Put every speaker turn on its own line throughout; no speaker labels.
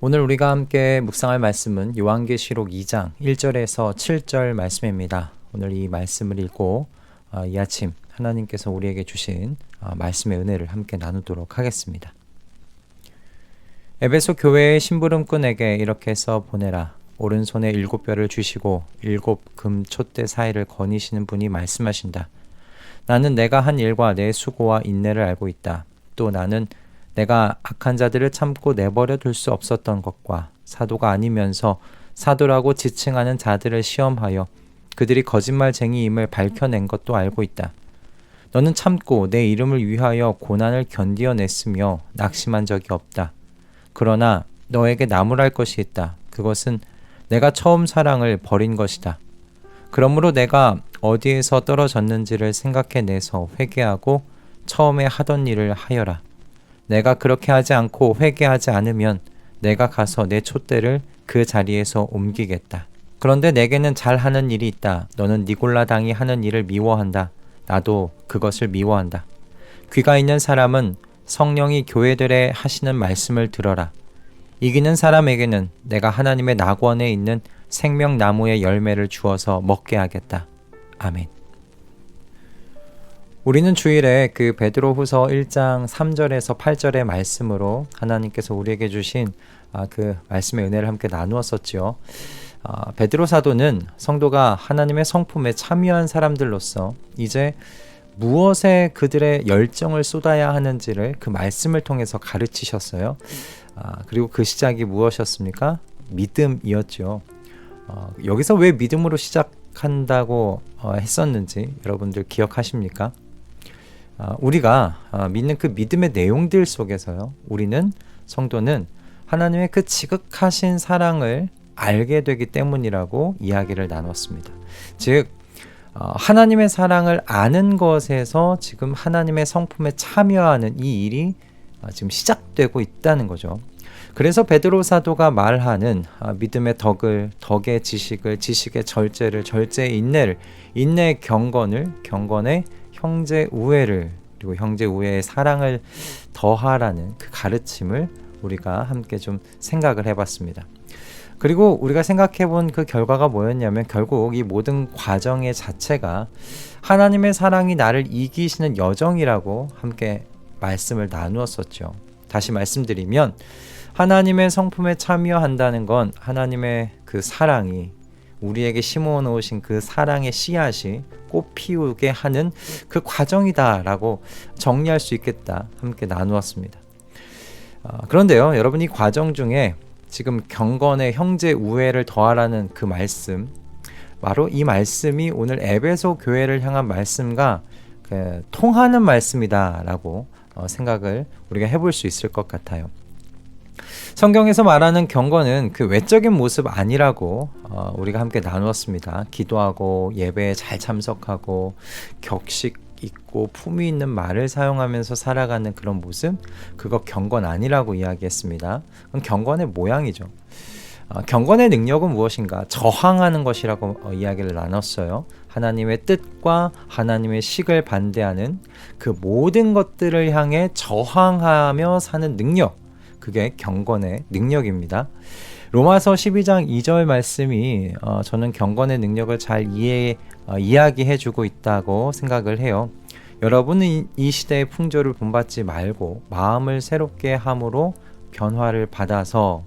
오늘 우리가 함께 묵상할 말씀은 요한계시록 2장 1절에서 7절 말씀입니다. 오늘 이 말씀을 읽고 이 아침 하나님께서 우리에게 주신 말씀의 은혜를 함께 나누도록 하겠습니다. 에베소 교회의 심부름꾼에게 이렇게 써 보내라. 오른손에 7뼈를 주시고 7금 촛대 사이를 거니시는 분이 말씀하신다. 나는 내가 한 일과 내 수고와 인내를 알고 있다. 또 나는 내가 악한 자들을 참고 내버려 둘 수 없었던 것과 사도가 아니면서 사도라고 지칭하는 자들을 시험하여 그들이 거짓말쟁이임을 밝혀낸 것도 알고 있다. 너는 참고 내 이름을 위하여 고난을 견디어냈으며 낙심한 적이 없다. 그러나 너에게 나무랄 것이 있다. 그것은 내가 처음 사랑을 버린 것이다. 그러므로 내가 어디에서 떨어졌는지를 생각해내서 회개하고 처음에 하던 일을 하여라. 내가 그렇게 하지 않고 회개하지 않으면 내가 가서 내 촛대를 그 자리에서 옮기겠다. 그런데 내게는 잘하는 일이 있다. 너는 니골라 당이 하는 일을 미워한다. 나도 그것을 미워한다. 귀가 있는 사람은 성령이 교회들에 하시는 말씀을 들어라. 이기는 사람에게는 내가 하나님의 낙원에 있는 생명나무의 열매를 주어서 먹게 하겠다. 아멘. 우리는 주일에 그 베드로후서 1장 3절에서 8절의 말씀으로 하나님께서 우리에게 주신 그 말씀의 은혜를 함께 나누었었지요. 베드로 사도는 성도가 하나님의 성품에 참여한 사람들로서 이제 무엇에 그들의 열정을 쏟아야 하는지를 그 말씀을 통해서 가르치셨어요. 그리고 그 시작이 무엇이었습니까? 믿음이었죠. 여기서 왜 믿음으로 시작한다고 했었는지 여러분들 기억하십니까? 우리가 믿는 그 믿음의 내용들 속에서요, 우리는 성도는 하나님의 그 지극하신 사랑을 알게 되기 때문이라고 이야기를 나눴습니다. 즉 하나님의 사랑을 아는 것에서 지금 하나님의 성품에 참여하는 이 일이 지금 시작되고 있다는 거죠. 그래서 베드로 사도가 말하는 믿음의 덕을, 덕의 지식을, 지식의 절제를, 절제의 인내를, 인내의 경건을, 경건의 형제 우애를, 그리고 형제 우애의 사랑을 더하라는 그 가르침을 우리가 함께 좀 생각을 해봤습니다. 그리고 우리가 생각해본 그 결과가 뭐였냐면 결국 이 모든 과정의 자체가 하나님의 사랑이 나를 이기시는 여정이라고 함께 말씀을 나누었었죠. 다시 말씀드리면 하나님의 성품에 참여한다는 건 하나님의 그 사랑이 우리에게 심어 놓으신 그 사랑의 씨앗이 꽃 피우게 하는 그 과정이다라고 정리할 수 있겠다 함께 나누었습니다. 그런데요, 여러분 이 과정 중에 지금 경건의 형제 우애를 더하라는 그 말씀, 바로 이 말씀이 오늘 에베소 교회를 향한 말씀과 통하는 말씀이다라고 생각을 우리가 해볼 수 있을 것 같아요. 성경에서 말하는 경건은 그 외적인 모습 아니라고 우리가 함께 나누었습니다. 기도하고 예배에 잘 참석하고 격식 있고 품위 있는 말을 사용하면서 살아가는 그런 모습, 그거 경건 아니라고 이야기했습니다. 그건 경건의 모양이죠. 경건의 능력은 무엇인가? 저항하는 것이라고 이야기를 나눴어요. 하나님의 뜻과 하나님의 식을 반대하는 그 모든 것들을 향해 저항하며 사는 능력, 그게 경건의 능력입니다. 로마서 12장 2절 말씀이 저는 경건의 능력을 잘 이야기해주고 있다고 생각을 해요. 여러분은 이 시대의 풍조를 본받지 말고 마음을 새롭게 함으로 변화를 받아서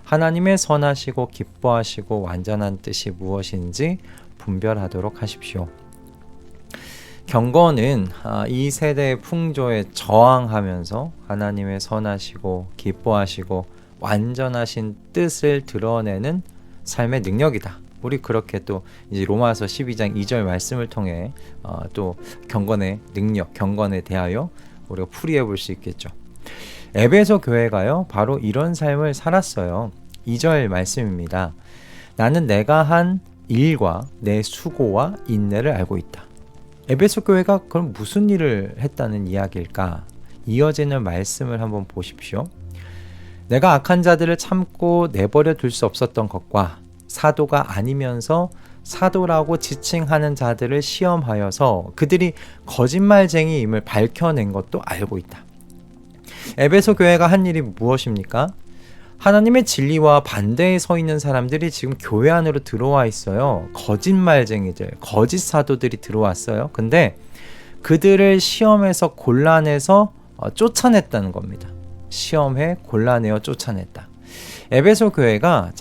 하나님의 선하시고 기뻐하시고 완전한 뜻이 무엇인지 분별하도록 하십시오. 경건은 이 세대의 풍조에 저항하면서 하나님의 선하시고 기뻐하시고 완전하신 뜻을 드러내는 삶의 능력이다. 우리 그렇게 또 이제 로마서 12장 2절 말씀을 통해 또 경건의 능력, 경건에 대하여 우리가 풀이해 볼 수 있겠죠. 에베소 교회가요, 바로 이런 삶을 살았어요. 2절 말씀입니다. 나는 내가 한 일과 내 수고와 인내를 알고 있다. 에베소 교회가 그럼 무슨 일을 했다는 이야기일까? 이어지는 말씀을 한번 보십시오. 내가 악한 자들을 참고 내버려 둘 수 없었던 것과 사도가 아니면서 사도라고 지칭하는 자들을 시험하여서 그들이 거짓말쟁이임을 밝혀낸 것도 알고 있다. 에베소 교회가 한 일이 무엇입니까? 하나님의 진리와 반대에 서 있는 사람들이 지금 교회 안으로 들어와 있어요. 거짓말쟁이들, 거짓 사도들이 들어왔어요. 근데 그들을 시험에서 골라내서 쫓아냈다는 겁니다. 시험해 골라내어 쫓아냈다. 에베소 교회가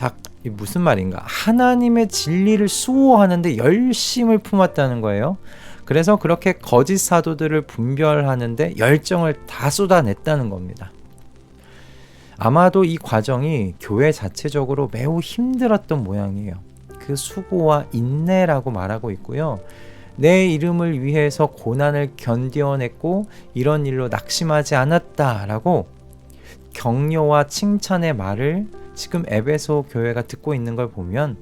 무슨 말인가? 하나님의 진리를 수호하는데 열심을 품었다는 거예요. 그래서 그렇게 거짓 사도들을 분별하는데 열정을 다 쏟아냈다는 겁니다. 아마도 이 과정이 교회 자체적으로 매우 힘들었던 모양이에요. 그 수고와 인내라고 말하고 있고요. 내 이름을 위해서 고난을 견뎌냈고 이런 일로 낙심하지 않았다라고 격려와 칭찬의 말을 지금 에베소 교회가 듣고 있는 걸 보면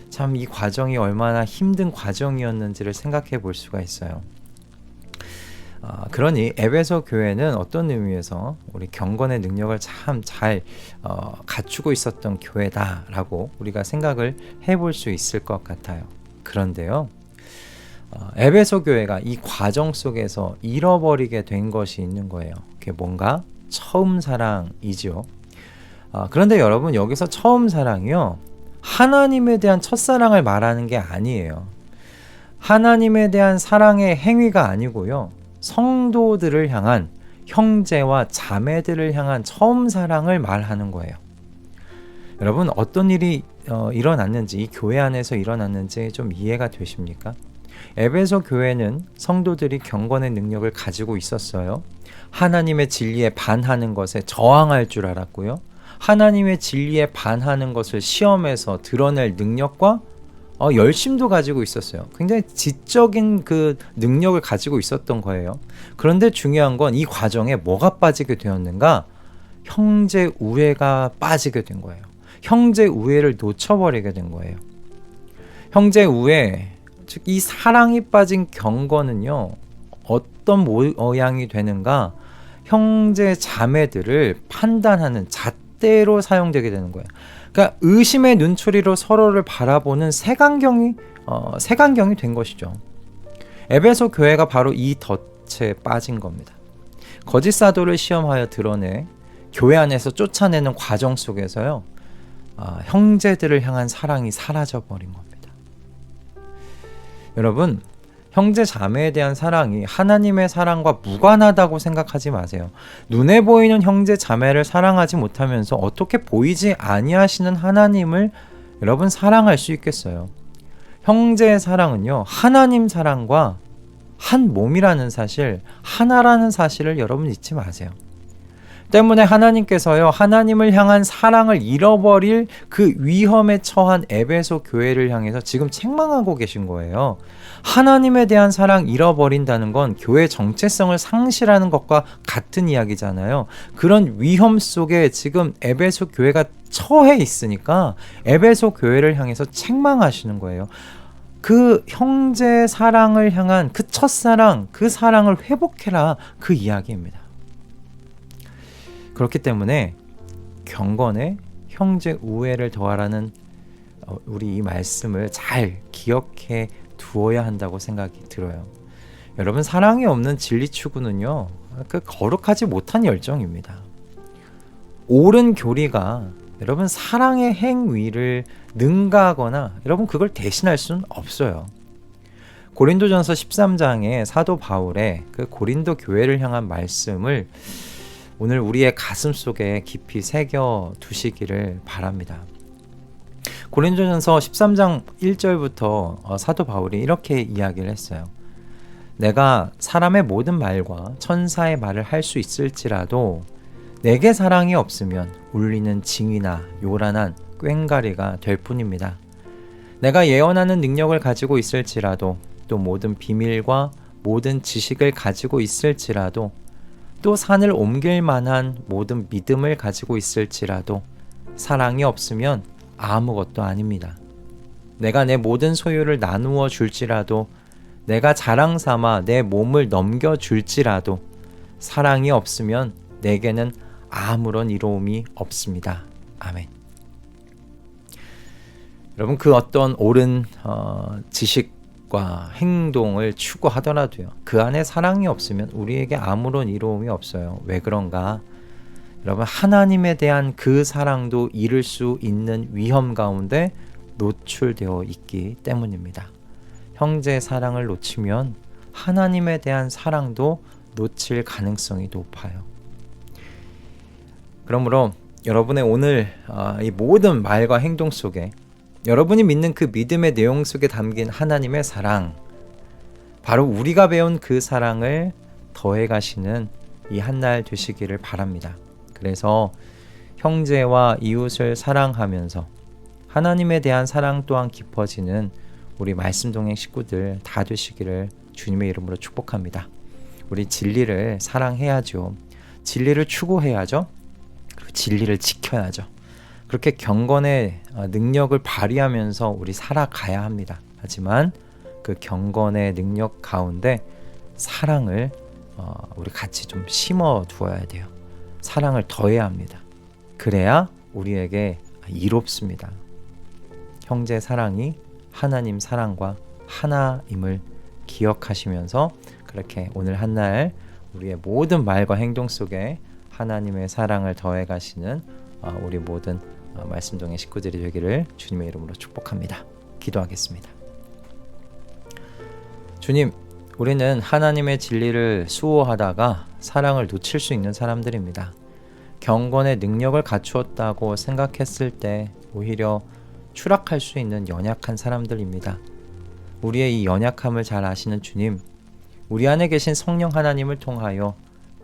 참 이 과정이 얼마나 힘든 과정이었는지를 생각해 볼 수가 있어요. 그러니 에베소 교회는 어떤 의미에서 우리 경건의 능력을 참 잘 갖추고 있었던 교회다라고 우리가 생각을 해볼 수 있을 것 같아요. 그런데요, 에베소 교회가 이 과정 속에서 잃어버리게 된 것이 있는 거예요. 그게 뭔가? 처음 사랑이죠. 그런데 여러분, 여기서 처음 사랑이요, 하나님에 대한 첫사랑을 말하는 게 아니에요. 하나님에 대한 사랑의 행위가 아니고요, 성도들을 향한, 형제와 자매들을 향한 처음 사랑을 말하는 거예요. 여러분, 어떤 일이 일어났는지, 이 교회 안에서 일어났는지 좀 이해가 되십니까? 에베소 교회는 성도들이 경건의 능력을 가지고 있었어요. 하나님의 진리에 반하는 것에 저항할 줄 알았고요. 하나님의 진리에 반하는 것을 시험에서 드러낼 능력과 열심도 가지고 있었어요. 굉장히 지적인 그 능력을 가지고 있었던 거예요. 그런데 중요한 건 이 과정에 뭐가 빠지게 되었는가? 형제 우애가 빠지게 된 거예요. 형제 우애를 놓쳐버리게 된 거예요. 형제 우애, 즉 이 사랑이 빠진 경건은요, 어떤 모양이 되는가? 형제 자매들을 판단하는 잣대로 사용되게 되는 거예요. 그러니까 의심의 눈초리로 서로를 바라보는 색안경이 된 것이죠. 에베소 교회가 바로 이 덫에 빠진 겁니다. 거짓 사도를 시험하여 드러내 교회 안에서 쫓아내는 과정 속에서요, 형제들을 향한 사랑이 사라져 버린 겁니다. 여러분, 형제 자매에 대한 사랑이 하나님의 사랑과 무관하다고 생각하지 마세요. 눈에 보이는 형제 자매를 사랑하지 못하면서 어떻게 보이지 아니하시는 하나님을 여러분 사랑할 수 있겠어요? 형제의 사랑은요, 하나님 사랑과 한 몸이라는 사실, 하나라는 사실을 여러분 잊지 마세요. 때문에 하나님께서요, 하나님을 향한 사랑을 잃어버릴 그 위험에 처한 에베소 교회를 향해서 지금 책망하고 계신 거예요. 하나님에 대한 사랑 잃어버린다는 건 교회 정체성을 상실하는 것과 같은 이야기잖아요. 그런 위험 속에 지금 에베소 교회가 처해 있으니까 에베소 교회를 향해서 책망하시는 거예요. 그 형제 사랑을 향한 그 첫사랑, 그 사랑을 회복해라, 그 이야기입니다. 그렇기 때문에 경건에 형제 우애를 더하라는 우리 이 말씀을 잘 기억해 두어야 한다고 생각이 들어요. 여러분, 사랑이 없는 진리 추구는요, 그 거룩하지 못한 열정입니다. 옳은 교리가 여러분 사랑의 행위를 능가하거나 여러분 그걸 대신할 수는 없어요. 고린도전서 13장에 사도 바울의 그 고린도 교회를 향한 말씀을 오늘 우리의 가슴 속에 깊이 새겨 두시기를 바랍니다. 고린도전서 13장 1절부터 사도 바울이 이렇게 이야기를 했어요. 내가 사람의 모든 말과 천사의 말을 할 수 있을지라도 내게 사랑이 없으면 울리는 징이나 요란한 꽹가리가 될 뿐입니다. 내가 예언하는 능력을 가지고 있을지라도, 또 모든 비밀과 모든 지식을 가지고 있을지라도, 또 산을 옮길 만한 모든 믿음을 가지고 있을지라도 사랑이 없으면 아무것도 아닙니다. 내가 내 모든 소유를 나누어 줄지라도, 내가 자랑 삼아 내 몸을 넘겨줄지라도 사랑이 없으면 내게는 아무런 이로움이 없습니다. 아멘. 여러분, 그 어떤 옳은 지식과 행동을 추구하더라도요, 그 안에 사랑이 없으면 우리에게 아무런 이로움이 없어요. 왜 그런가? 여러분, 하나님에 대한 그 사랑도 잃을 수 있는 위험 가운데 노출되어 있기 때문입니다. 형제의 사랑을 놓치면 하나님에 대한 사랑도 놓칠 가능성이 높아요. 그러므로 여러분의 오늘 이 모든 말과 행동 속에 여러분이 믿는 그 믿음의 내용 속에 담긴 하나님의 사랑, 바로 우리가 배운 그 사랑을 더해 가시는 이 한날 되시기를 바랍니다. 그래서 형제와 이웃을 사랑하면서 하나님에 대한 사랑 또한 깊어지는 우리 말씀동행 식구들 다 되시기를 주님의 이름으로 축복합니다. 우리 진리를 사랑해야죠. 진리를 추구해야죠. 그리고 진리를 지켜야죠. 그렇게 경건의 능력을 발휘하면서 우리 살아가야 합니다. 하지만 그 경건의 능력 가운데 사랑을 우리 같이 좀 심어 두어야 돼요. 사랑을 더해야 합니다. 그래야 우리에게 이롭습니다. 형제 사랑이 하나님 사랑과 하나임을 기억하시면서 그렇게 오늘 한날 우리의 모든 말과 행동 속에 하나님의 사랑을 더해 가시는 우리 모든 말씀동의 식구들이 되기를 주님의 이름으로 축복합니다. 기도하겠습니다. 주님, 우리는 하나님의 진리를 수호하다가 사랑을 놓칠 수 있는 사람들입니다. 경건의 능력을 갖추었다고 생각했을 때 오히려 추락할 수 있는 연약한 사람들입니다. 우리의 이 연약함을 잘 아시는 주님, 우리 안에 계신 성령 하나님을 통하여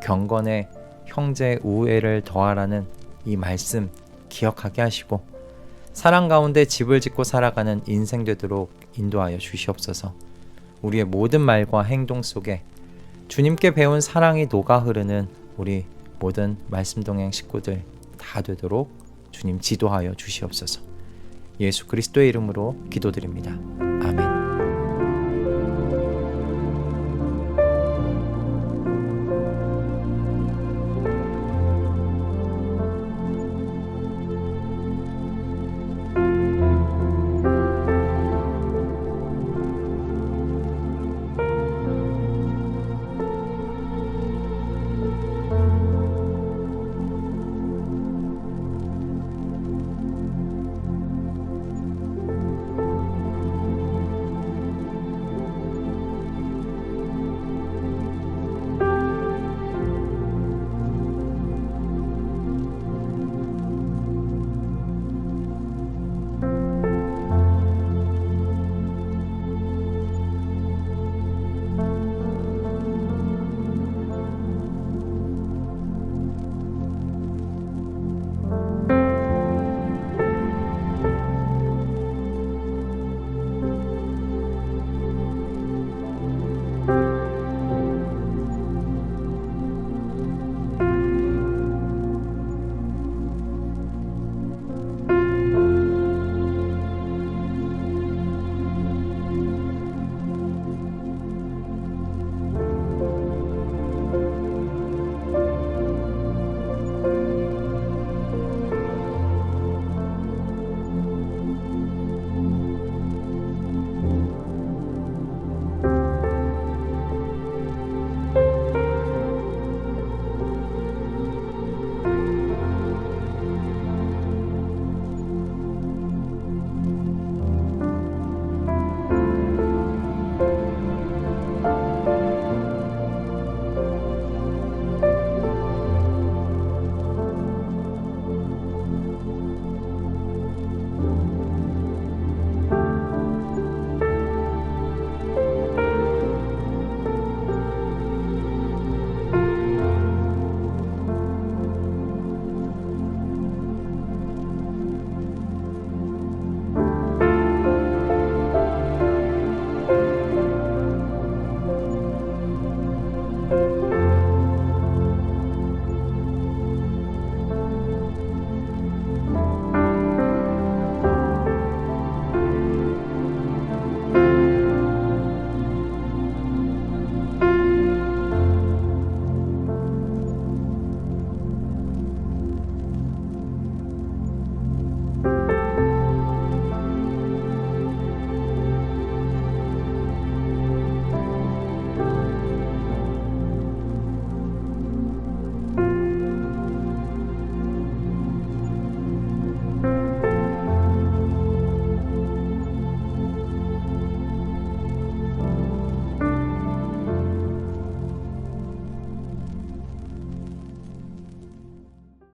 경건의 형제 우애를 더하라는 이 말씀 기억하게 하시고 사랑 가운데 집을 짓고 살아가는 인생 되도록 인도하여 주시옵소서. 우리의 모든 말과 행동 속에 주님께 배운 사랑이 녹아 흐르는 우리 모든 말씀동행 식구들 다 되도록 주님 지도하여 주시옵소서. 예수 그리스도의 이름으로 기도드립니다. 아멘.